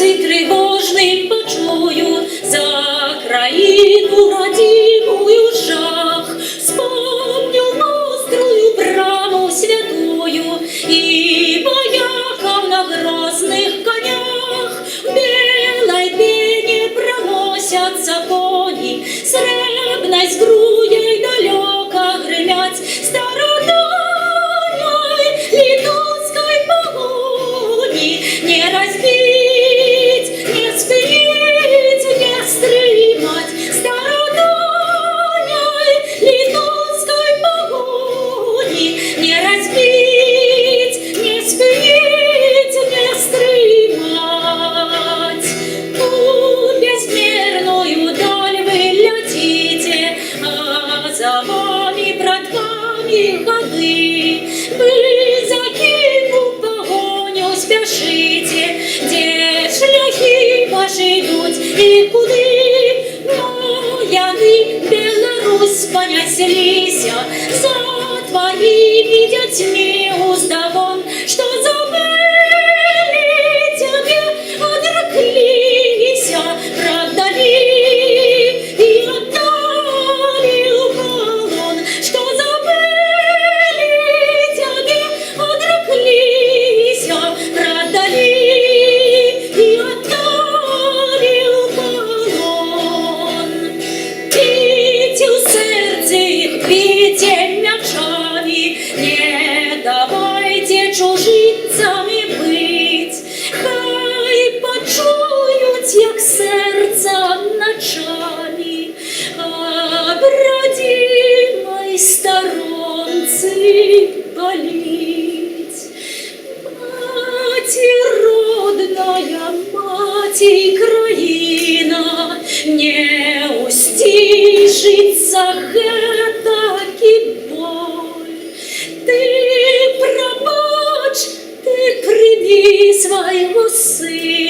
цей тривожний почую за країну радімую жах, спомню острую браму святую і вояков на грозних конях. В белой пене проносятся кони, сребной сбруей далеко гремять, стародавней литовской погони не разбить, не спылить, не стримать. Стародавней литовской погони не разбить, не спылить, не стримать. У безмерную даль вы летите, а за вами, брат, вами годы. Вы за ким в погоню спешите, где шляхи ваши идут и куды? Но яны Беларусь понеслися за твоими детьми уздавон, что забыли тебе, отреклися, продали и отдали в полон, что забыли тебе, отреклися, продали и отдали в полон. Бейте у сердца их, бейте мячами, не давайте чужинцами быть. Хай почують, як серцем ночами об родимой сторонці болить. Мати родная, мати країна, не устишиться гэтакі боль. Ты пробач, ты прими своего сына.